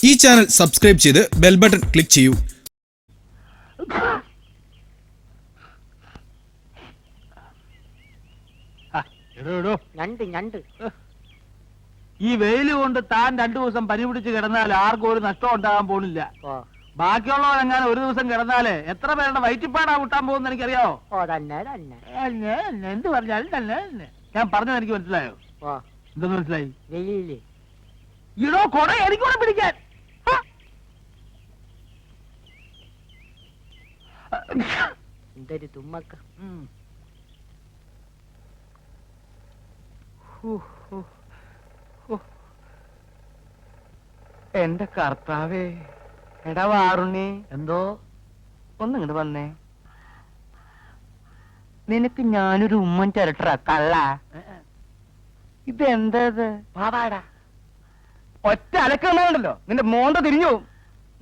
ഈ channel subscribe ചെയ്ത് bell button click ചെയ്യൂ. ഈ വെയില് കൊണ്ട് താൻ 2 ദിവസം പനി പിടിച്ച് കിടന്നാൽ ആർക്കും ഒരു നഷ്ടം ഉണ്ടാകാൻ പോണില്ല. ബാക്കിയുള്ളവരെങ്ങാനും ഒരു ദിവസം കിടന്നാല് എത്ര പേരുടെ വയറ്റിപ്പാടാ വിട്ടാൻ പോകുന്ന എനിക്കറിയാവോ? എന്ത് പറഞ്ഞാലും തന്നെ ഞാൻ പറഞ്ഞത് എനിക്ക് മനസ്സിലായോ? എന്തെന്ന് മനസ്സിലായി? ഇടോ കൊട എനിക്കൂടെ പിടിക്കാൻ. എന്തൊരു തുമ്മക്ക. എന്റെ കർത്താവേ, എടാ വാറുണ്ണി, എന്തോ ഒന്നിങ്ങോട്ട് വന്നേ. നിനക്ക് ഞാനൊരു ഉമ്മൻ ചിരട്ട കള്ള. ഇതെന്താ പാവാടാ. ഒറ്റ അലക്കണ്ടല്ലോ, നിന്റെ മോന്ത തിരിഞ്ഞു.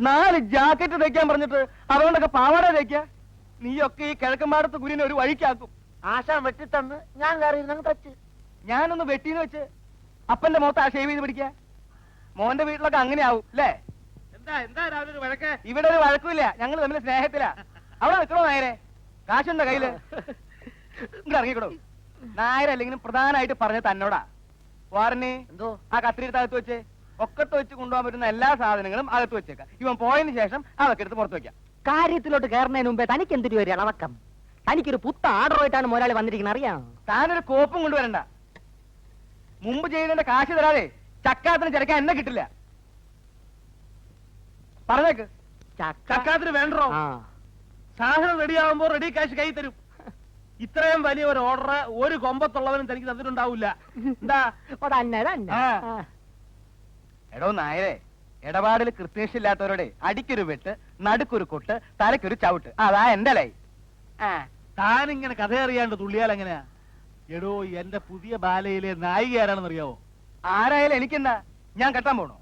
4 ജാക്കറ്റ് തയ്ക്കാൻ പറഞ്ഞിട്ട് അതുകൊണ്ടൊക്കെ പാവാട തയ്ക്ക. നീയൊക്കെ ഈ കിഴക്കമ്പാടത്ത് കുരിനെ ഒരു വഴിക്കാക്കും. ആശാൻ വെട്ടിത്തന്ന് ഞാൻ കയറി തച്ച്. ഞാനൊന്ന് വെട്ടിന്ന് വെച്ച് അപ്പന്റെ മുഖത്ത് ആ ഷേവ് ചെയ്ത് പിടിക്ക. മോന്റെ വീട്ടിലൊക്കെ അങ്ങനെ ആവും അല്ലേ? ഇവിടെ ഒരു വഴക്കുമില്ല, ഞങ്ങൾ തമ്മിൽ സ്നേഹത്തിലാ. അവിടെ നിൽക്കണോ നായരെ? കാശുണ്ടോ കയ്യില്? ഇങ്ങോട്ട് ഇറങ്ങിക്കണോ. നായരല്ലെങ്കിലും പ്രധാനമായിട്ട് പറഞ്ഞ തന്നോടാ. വാറിന് എന്തോ ആ കത്തിരിയുടെ അകത്ത് വെച്ച് ഒക്കത്ത് വെച്ച് കൊണ്ടുപോകാൻ പറ്റുന്ന എല്ലാ സാധനങ്ങളും അകത്ത് വെച്ചേക്കാം. ഇവൻ പോയതിന് ശേഷം അതൊക്കെ എടുത്ത് പുറത്ത് വെക്കാം. കാര്യത്തിലോട്ട് കയറുന്നതിന് മുമ്പേ തനിക്ക് എന്തൊരു ഒരു ഇളവക്കം. തനിക്കൊരു പുത്ത ആർഡറുമായിട്ടാണ് മുതലാളി വന്നിരിക്കുന്നത്, അറിയാം. താനൊരു കോപ്പും കൊണ്ടുവരണ്ട. മുമ്പ് ചെയ്തതിന്റെ കാശ് തരാതെ ചക്കാത്തിന് ചിരക്കാൻ എന്നെ കിട്ടില്ല. പറഞ്ഞേക്ക്. ചക്കാത്തിന് വേണ്ടോ? സാധനം റെഡിയാവുമ്പോ റെഡി കാശ് കൈ തരും. ഇത്രയും വലിയ ഒരു ഓർഡർ ഒരു കൊമ്പത്തുള്ളവനും തനിക്ക് തന്നിട്ടുണ്ടാവില്ല. എന്താ എടോ നായരെ, ഇടപാടിൽ കൃത്യനിഷ്ഠയില്ലാത്തവരോടെ അടിക്കൊരു വെട്ട്, നടുക്കൊരു കൊട്ട്, തലക്കൊരു ചവിട്ട്. അതാ എന്റെ ലൈ. താനിങ്ങനെ കഥ അറിയാണ്ട് തുള്ളിയാൽ എങ്ങനെയാ? എടോ, എന്റെ പുതിയ ബാലയിലെ നായിക ആരാണെന്ന് അറിയാവോ? ആരായാലും എനിക്കെന്താ, ഞാൻ കെട്ടാൻ പോണോ?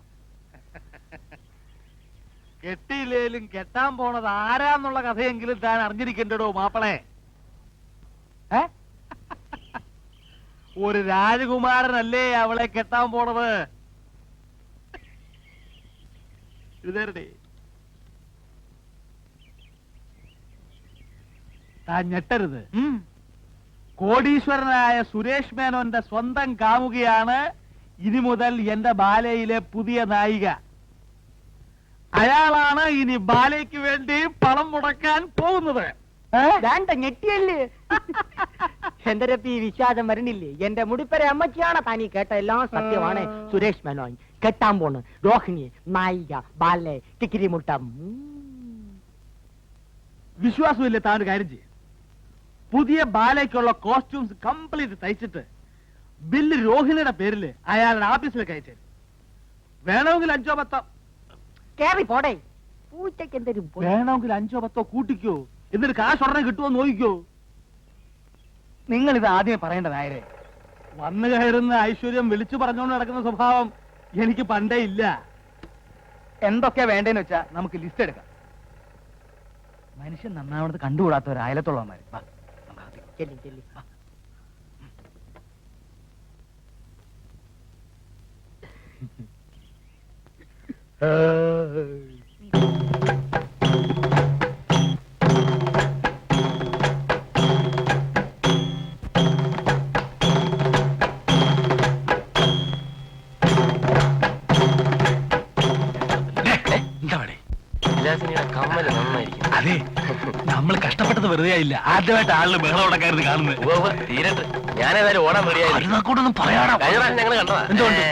കെട്ടിയില്ലേലും കെട്ടാൻ പോണത് ആരാന്നുള്ള കഥയെങ്കിലും താൻ അറിഞ്ഞിരിക്കണ്ടോ മാപ്പിളെ. ഒരു രാജകുമാരനല്ലേ അവളെ കെട്ടാൻ പോണത്. താൻ ഞെട്ടരുത്. കോടീശ്വരനായ സുരേഷ് മേനോന്റെ സ്വന്തം കാമുകയാണ് ഇനി മുതൽ എന്റെ ബാലയിലെ പുതിയ നായിക. അയാളാണ് ഇനി ബാലയ്ക്ക് വേണ്ടി പണം മുടക്കാൻ പോകുന്നത്. ഞെട്ടിയല്ലേ? എന്റെ രപ്പി വിശ്വാസം വരണില്ലേ? എന്റെ മുടിപ്പര അമ്മച്ചിയാണ് താനീ കേട്ട എല്ലാം സത്യമാണ്. സുരേഷ് മേനോൻ കെട്ടാൻ പോണ് രോഹിണി നായിക ബാലെ കിക്കിരി മുട്ടം. വിശ്വാസമില്ലേ? താൻ ഒരു കാര്യം ചെയ്യും, പുതിയ ബാലയ്ക്കുള്ള കോസ്റ്റ്യൂംസ് കംപ്ലീറ്റ് തയ്ച്ചിട്ട് ബില്ല് രോഹിണിയുടെ പേരിൽ അയാളുടെ ഓഫീസിലേക്ക് അയച്ചു. വേണമെങ്കിൽ 5 or 10 കേറി പോടേ. പൂച്ചക്ക് എന്തൊരു വേണമെങ്കിൽ 5 or 10 കൂട്ടിക്കോ, എന്നിട്ട് കാശ് ഉടനെ കിട്ടുമോ നോക്കിക്കോ. നിങ്ങൾ ഇത് ആദ്യമേ പറയേണ്ടതായേ. വന്നു കയറുന്ന ഐശ്വര്യം വിളിച്ചു പറഞ്ഞുകൊണ്ട് നടക്കുന്ന സ്വഭാവം എനിക്ക് പണ്ടേ ഇല്ല. എന്തൊക്കെയാ വേണ്ടേന്ന് വെച്ചാ നമുക്ക് ലിസ്റ്റ് എടുക്കാം. മനുഷ്യൻ നന്നാവണത് കണ്ടുകൂടാത്തവർ അയലത്തുള്ളവന്മാര്. ചെല്ലി ചെല്ലി. അതെ, നമ്മൾ കഷ്ടപ്പെട്ടത് വെറുതെ ആയില്ല. ആദ്യമായിട്ട് ആളിന് ബഹളം ഉണ്ടാക്കായിരുന്നു കാണുന്നത്. തീരട്ട് ഞാനേതായാലും ഓടാൻ അരുന്നാക്കൂടൊന്നും പറയാടാ. ഞങ്ങൾ കണ്ടതാ. എന്തുകൊണ്ട്?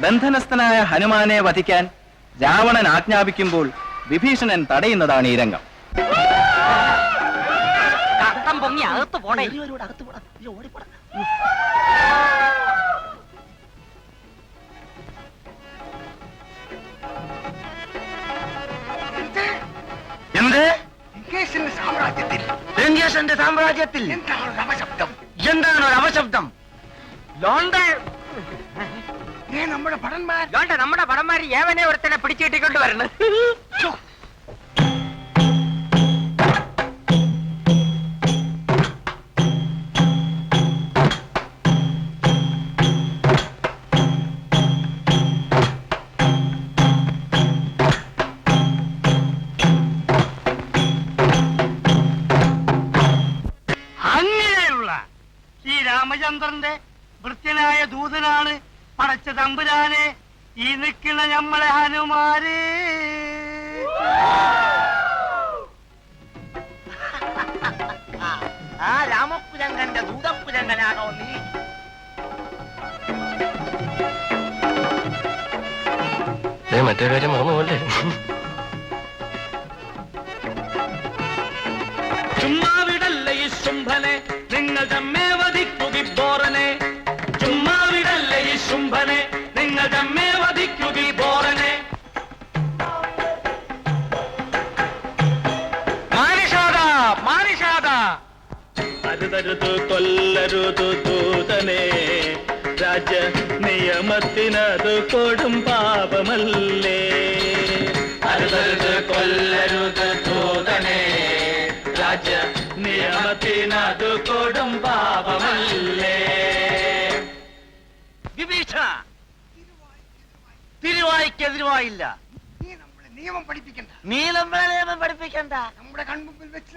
ബന്ധനസ്ഥനായ ഹനുമാനെ വധിക്കാൻ രാവണൻ ആജ്ഞാപിക്കുമ്പോൾ വിഭീഷണൻ തടയുന്നതാണ് ഈ രംഗം. അകത്ത് പോടേ. എന്ത്? ലങ്കേശന്റെ സാമ്രാജ്യത്തിൽ എന്താണ് ഒരു അപശബ്ദം? നമ്മുടെ ഭടന്മാര് ഏവനെ ഒരുത്തനെ പിടിച്ചിട്ടിക്കൊണ്ട് വരണം. രാമചന്ദ്രന്റെ വൃത്യനായ ദൂതനാണ് പടച്ച തമ്പുരാനെ ഈ നിൽക്കുന്ന നമ്മളെ ഹനുമാര്. ആ രാമപുരങ്കന്റെ ദൂതപുരങ്കനാണോ നീ? മറ്റേ കാര്യം മറന്നുപോലെ. ചുമ്മാവിടല്ല ഈ ശുംഭനെ നിങ്ങൾ തമ്മേ വധിക്കുകി ബോറനെ. ചുമ്മാവിടല്ല ഈ ശുംഭനെ നിങ്ങൾ തമ്മേ വധിക്കുകി ബോറനെ. മാനിഷാദ മാനിഷാദ അരുതരുത് കൊല്ലരുത് ദൂതനെ. രാജ്യ നിയമത്തിനത് കൊടും പാപമല്ലേ. അരുതരുത് കൊല്ലരുത് ദൂതനെ. രാജ്യ നിയമത്തിനത് കൊടും പാപമല്ലേ. വിഭീഷണ തിരുവായിക്കെതിരുവായില്ല. നീ നമ്മളെ നിയമം പഠിപ്പിക്കണ്ട. നമ്മുടെ കൺമുമ്പിൽ വെച്ച്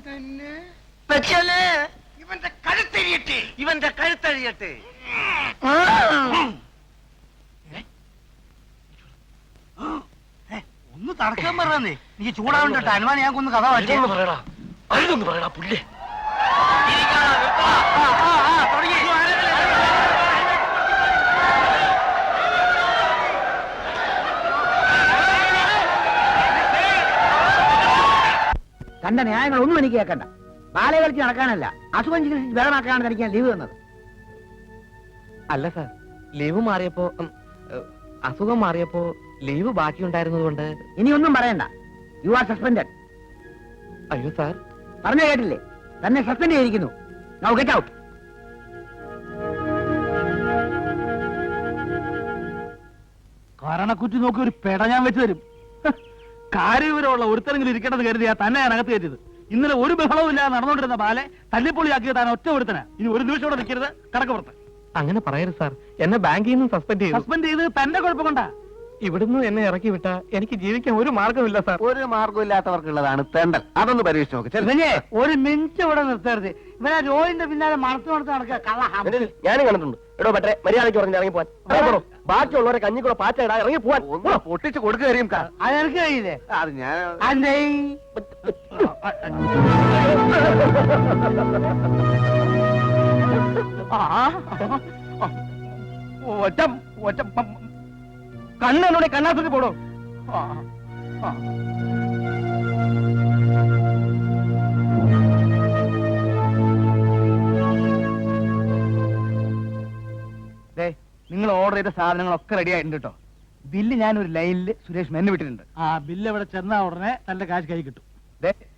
തന്നെ വെച്ചല്ലേ ഇവന്റെ കഴുത്തഴിയട്ടെ. ഒന്ന് തടക്കാൻ പറഞ്ഞേ. നീ ചൂടാവണ്ടോ അനുമാൻ ഞാൻ കൊന്ന് കഥ വായിച്ചു പറയടാ, അഴുതൊന്ന് പറയടാ പുല്ലേ. തന്റെ ന്യായങ്ങളൊന്നും എനിക്ക് കേൾക്കണ്ട. ബാലെ കളിച്ച് നടക്കാനല്ല, അസുഖം ചികിത്സിച്ച് വേദമാക്കാനാണ് തനിക്ക് ഞാൻ ലീവ് തന്നത്. അല്ല സാർ, ലീവ് മാറിയപ്പോ അസുഖം മാറിയപ്പോ ലീവ് ബാക്കിയുണ്ടായിരുന്നത് കൊണ്ട്. ഇനി ഒന്നും പറയണ്ട. You are suspended. അയ്യോ സാർ, പറഞ്ഞു കേട്ടില്ലേ? തന്നെ സസ്പെൻഡ് ചെയ്തിരിക്കുന്നു. Now get out. കാരണക്കുറ്റി നോക്കി ഒരു പെട ഞാൻ വെച്ച് തരും. കാര്യവിവരമുള്ള ഒരുത്തരെങ്കിലും ഇരിക്കേണ്ടത് കരുതിയാ തന്നെ ഞാൻ അകത്ത് കയറ്റിയത്. ഇന്നലെ ഒരു ബഹളവും ഇല്ലാതെ നടന്നുകൊണ്ടിരുന്ന ബാലെ തല്ലിപ്പൊളിയാക്കിയത് താൻ ഒറ്റ ഒരുത്തനാ. ഇനി ഒരു നിമിഷം കൂടെ നിൽക്കരുത്, കടക്കപ്പുറത്ത്. അങ്ങനെ പറയരുത് സാർ. എന്നെ ബാങ്കിൽ നിന്നും സസ്പെൻഡ് ചെയ്തു. സസ്പെൻഡ് ചെയ്ത് തന്റെ കുഴപ്പം കൊണ്ടാ. ഇവിടുന്ന് എന്നെ ഇറക്കി വിട്ടാ എനിക്ക് ജീവിക്കാൻ ഒരു മാർഗമില്ല സാർ. ഒരു മാർഗമില്ലാത്തവർക്കുള്ളതാണ് തെണ്ടൽ. അതൊന്ന് പരീക്ഷിച്ച് നോക്ക്. ഒരു മിനിറ്റ് ഇവിടെ നിർത്തരുത്. ഇവനെ രോഹിന്റെ പിന്നാലെ മണത്ത് നടക്കുക കള്ള. ഞാനും കണ്ടിട്ടുണ്ട്. എടോ പറ്റേ മര്യാദയ്ക്ക് പറഞ്ഞ് ഇറങ്ങി പോവാൻ. ബാക്കിയുള്ളവരെ കഞ്ഞിക്കൂടെ പാറ്റ ഇടാ ഇറങ്ങി പോവാൻ. ഒന്ന് പൊട്ടിച്ച് കൊടുക്കുക അറിയും. അതെനിക്ക് കഴിയില്ലേ? അത് ഞാൻ അതെ. ഒറ്റ ഒറ്റ കണ്ണോടെ കണ്ണാസുക്ക് പോടോ. നിങ്ങൾ ഓർഡർ ചെയ്ത സാധനങ്ങളൊക്കെ റെഡി ആയിട്ടുണ്ട് കേട്ടോ. ബില്ല് ഞാൻ ഒരു ലൈനിൽ സുരേഷ് മെന്നെ വിട്ടിട്ടുണ്ട്. ആ ബില്ല് ഇവിടെ ചെന്നാ ഉടനെ തന്റെ കാശ് കൈ കിട്ടും.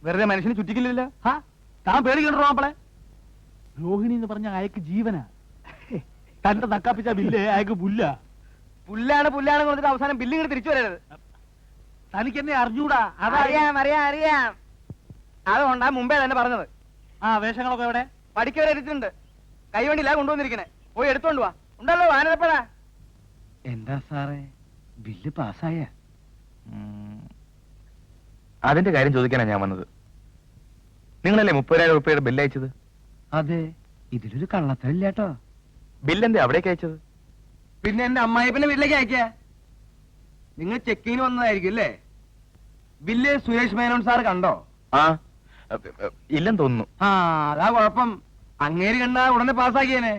വെറുതെ മനുഷ്യന് ചുറ്റിക്കില്ലല്ലോ. താൻ പേടിക്കണ്ടോ നമ്മളെ? രോഹിണി എന്ന് പറഞ്ഞ അയക്ക് ജീവനാ. തന്റെ നക്കാപ്പിച്ച ബില്ല് അയക്ക് പുല്ലാണ് പറഞ്ഞിട്ട് അവസാനം ബില്ലിങ്ങനെ തിരിച്ചു വരരുത്. തനിക്ക് എന്നെ അറിഞ്ഞൂടാ. അറിയാം. അതുകൊണ്ടാ മുമ്പേ തന്നെ പറഞ്ഞത്. ആ വേഷങ്ങളൊക്കെ എവിടെ? പഠിക്കവരെ എടുത്തിട്ടുണ്ട്. കൈവണ്ടിയിലാ കൊണ്ടുവന്നിരിക്കണേ. പോയി എടുത്തോണ്ട് വാ. ഉണ്ടല്ലോ വാനരപ്പഴ. എന്താ സാറേ ബില്ല് പാസ്സായ? അതിന്റെ കാര്യം ചോദിക്കാനാണ് ഞാൻ വന്നത്. നിങ്ങളല്ലേ 30,000 രൂപയുടെ ബില്ല് അയച്ചത്? അതെ, ഇതിലൊരു കള്ളത്തരില്ലാട്ടോ. ബില്ലെന്തേ അവിടേക്ക് അയച്ചത്? പിന്നെ എന്റെ അമ്മായിപ്പന്റെ വീട്ടിലേക്ക് അയക്കാ. നിങ്ങൾ ചെക്കിങ്ങിന് വന്നതായിരിക്കും അല്ലേ? ബില്ല് സുരേഷ് മേനോൻ സാർ കണ്ടോ? ആ, ഇല്ലെന്ന് തോന്നുന്നു. ആ അതാ കുഴപ്പം. അങ്ങേര് കണ്ടാ ഉടനെ പാസ്സാക്കിയേനെ.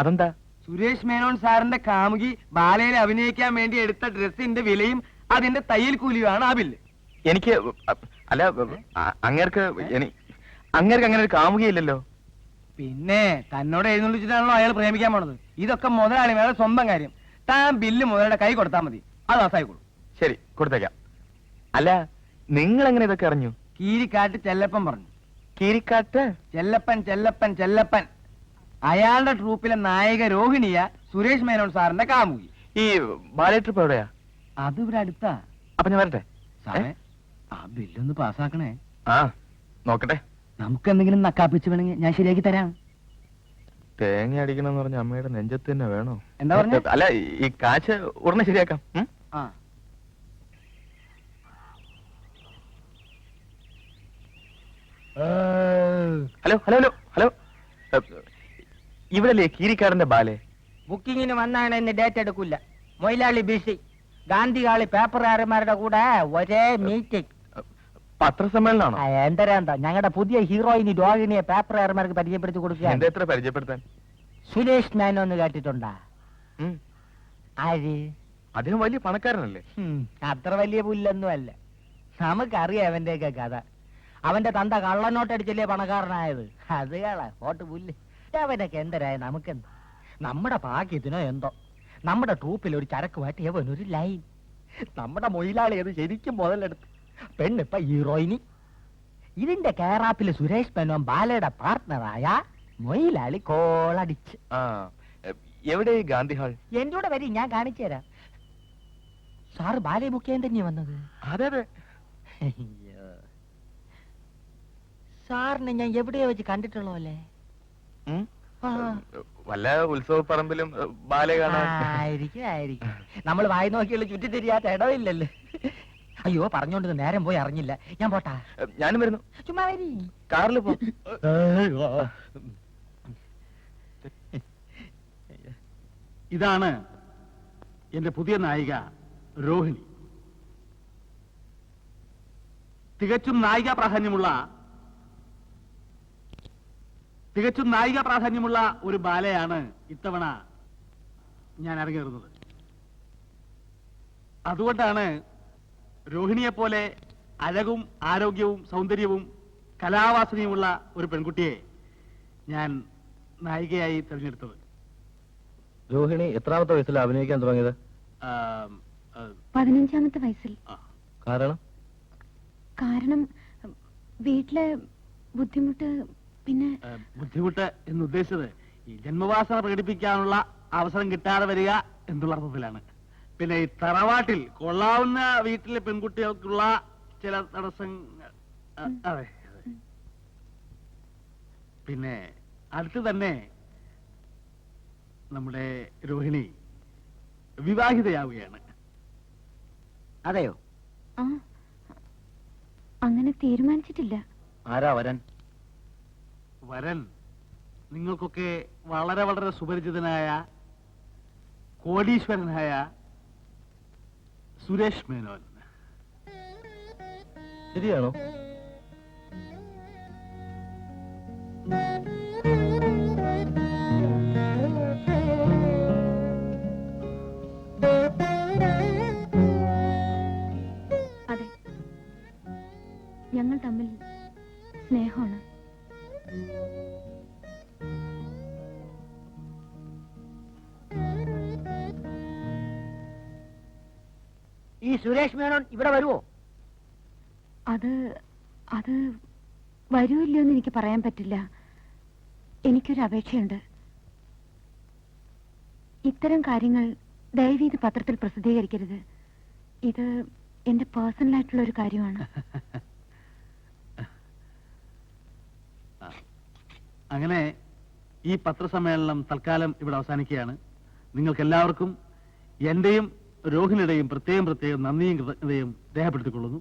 അതെന്താ? സുരേഷ് മേനോൻ സാറിന്റെ കാമുകി ബാലയിൽ അഭിനയിക്കാൻ വേണ്ടി എടുത്ത ഡ്രസ്സിന്റെ വിലയും അതിന്റെ തയ്യൽ കൂലിയുമാണ് ആ ബില്ല്. എനിക്ക് അല്ല, അങ്ങേർക്ക് അങ്ങനെ ഒരു കാമുകയില്ലല്ലോ. പിന്നെ തന്നോട് എഴുന്നള്ളിച്ചിട്ടാണല്ലോ അയാൾ പ്രേമിക്കാൻ പോണത്. ഇതൊക്കെ മുതലാളി വേറെ സ്വന്തം കാര്യം. താൻ ബില്ല് മുതലാളിയുടെ കൈ കൊടുത്താൽ മതി, അത് പാസ്സായിക്കോളൂ. ശരി, കൊടുത്തേക്കാം. അല്ല, നിങ്ങൾ എങ്ങനെ ഇതൊക്കെ അറിഞ്ഞു? കീരിക്കാട്ട് ചെല്ലപ്പൻ പറഞ്ഞു. കീരിക്കാട്ട് ചെല്ലപ്പൻ അയാളുടെ ട്രൂപ്പിലെ നായിക രോഹിണിയ സുരേഷ് മേനോൻ സാറിന്റെ കാമുകി. ഈ ബാലേ ട്രിപ്പ് എവിടെയാ? അത് ഇവിടെ അടുത്താ. അപ്പൊ ഞാൻ വരട്ടെ? സാറേ ആ ബില്ലൊന്ന് പാസ്സാക്കണേ. ആ, നോക്കട്ടെ. നമുക്ക് എന്തെങ്കിലും നക്കാപ്പിച്ച് വേണമെങ്കിൽ ഞാൻ ശരിയാക്കി തരാം. തേങ്ങ അടിക്കണമെന്ന് പറഞ്ഞ അമ്മയുടെ നെഞ്ചത്ത് തന്നെ വേണോ? എന്താ പറഞ്ഞേ? അല്ല, ഈ കാശ് ഉടനെ ശരിയാക്കാം. ആ ഹലോ ഹലോ ഹലോ ഹലോ ഇവിടല്ലേ കീരിക്കാടന്റെ ബാലെ? ബുക്കിങ്ങിന് വന്നാണ് ഇന്ന് ഡേറ്റ് എടുക്കില്ല. മൊയിലാളി ബിസി. ഗാന്ധികാളി പേപ്പറുകാരന്മാരുടെ കൂടെ ഒരേ മീറ്റിംഗ്. പത്രസമ്മേളനാണോ? എന്തരാ ഞങ്ങളുടെ പുതിയ ഹീറോയിനി രോഹിണിയെ പേപ്പറുകാരന്മാർക്ക് പരിചയപ്പെടുത്തി കൊടുക്കുക. എന്റെ എത്ര പരിചയപ്പെടുത്താൻ? സുരേഷ് മേനോ എന്ന് കേട്ടിട്ടുണ്ടാ? ആര്? അദ്ദേഹം വലിയ പണക്കാരനല്ലേ? അത്ര വലിയ പുല്ലൊന്നും അല്ല. നമുക്കറിയാം അവന്റെയൊക്കെ കഥ. അവന്റെ തന്ത കള്ളനോട്ടടിച്ചല്ലേ പണക്കാരനായത്. അത് കോട്ട് പുല്ല്. അവനൊക്കെ എന്തരായ നമുക്കെന്ത്? നമ്മുടെ ഭാഗ്യത്തിനോ എന്തോ നമ്മുടെ ട്രൂപ്പിൽ ഒരു ചരക്കുമായിട്ട് അവനൊരു ലൈൻ. നമ്മുടെ മൊയിലാളി അത് ശരിക്കും മുതലെടുത്ത്. പെണ്ണിപ്പ ഹീറോയിനി. ഇതിന്റെ കേറാപ്പില് സുരേഷ് മേനോൻ ബാലയുടെ പാർട്ട്ണറായ മൊയിലാളി കോളടിച്ച്. എവിടെ ഗാന്ധി ഹാൾ? എന്റെ കൂടെ വരി, ഞാൻ കാണിച്ചു തരാം. സാറ് ബാലയെ മുഖ്യം തന്നെയാ വന്നത്? അതെ അതെ. സാറിനെ ഞാൻ എവിടെയോ വെച്ച് കണ്ടിട്ടുള്ളോ അല്ലേ? വല്ല ഉത്സവ പറമ്പിലും ബാലെ കാണാൻ. ആയിരിക്കും. നമ്മൾ വായി നോക്കിയുള്ള ചുറ്റി തിരിയാത്ത ഇടവില്ലല്ലോ. അയ്യോ, പറഞ്ഞോണ്ട് നേരം പോയി അറിഞ്ഞില്ല. ഞാൻ പോട്ടാ. ഞാനും വരുന്നു. ചുമ്മാ വരി. കാറിൽ പോ. ഇതാണ് എന്റെ പുതിയ നായിക രോഹിണി. തികച്ചും നായിക പ്രാധാന്യമുള്ള ഒരു ബാലയാണ് ഇത്തവണ ഞാൻ അരങ്ങേറുന്നത്. അതുകൊണ്ടാണ് രോഹിണിയെ പോലെ അഴകും ആരോഗ്യവും സൗന്ദര്യവും കലാവാസനയുമുള്ള ഒരു പെൺകുട്ടിയെ ഞാൻ നായികയായി തിരഞ്ഞെടുത്തത്. രോഹിണി എത്രാമത്തെ വയസ്സിൽ അഭിനയിക്കാൻ തുടങ്ങിയത്? 15ാമത്തെ വയസ്സിൽ. കാരണം വീട്ടിലെ ബുദ്ധിമുട്ട്. പിന്നെ ബുദ്ധിമുട്ട് എന്ന് ഉദ്ദേശിച്ചത് ഈ ജന്മവാസന പ്രകടിപ്പിക്കാനുള്ള അവസരം കിട്ടാതെ വരിക എന്നുള്ള അർത്ഥത്തിലാണ്. പിന്നെ ഈ തറവാട്ടിൽ കൊള്ളാവുന്ന വീട്ടിലെ പെൺകുട്ടികൾക്കുള്ള ചില തടസ്സങ്ങൾ. അതെ. പിന്നെ അടുത്ത് തന്നെ നമ്മുടെ രോഹിണി വിവാഹിതയാവുകയാണ്. അതെയോ? അങ്ങനെ തീരുമാനിച്ചിട്ടില്ല. ആരാ വരൻ? വരൻ നിങ്ങൾക്കൊക്കെ വളരെ വളരെ സുപരിചിതനായ കോടീശ്വരനായ സുരേഷ് മേനോൻ. ശരിയാണോ? അതെ, ഞങ്ങൾ തമ്മിൽ സ്നേഹമാണ്. ഈ സുരേഷ് മേനോൻ ഇവിടെ വരുവോ? അത് വരുമില്ലോ എന്ന് എനിക്ക് പറയാൻ പറ്റില്ല. എനിക്കൊരു അപേക്ഷയുണ്ട്. ഇത്തരം കാര്യങ്ങൾ ദയവീത് പത്രത്തിൽ പ്രസിദ്ധീകരിക്കരുത്. ഇത് എന്റെ പേഴ്സണൽ ആയിട്ടുള്ള ഒരു കാര്യമാണ്. അങ്ങനെ ഈ പത്രസമ്മേളനം തൽക്കാലം ഇവിടെ അവസാനിക്കുകയാണ്. നിങ്ങൾക്ക് എല്ലാവർക്കും എന്റെയും രോഹിണിയുടെയും പ്രത്യേകം നന്ദിയും കൃതജ്ഞതയും രേഖപ്പെടുത്തിക്കൊള്ളുന്നു.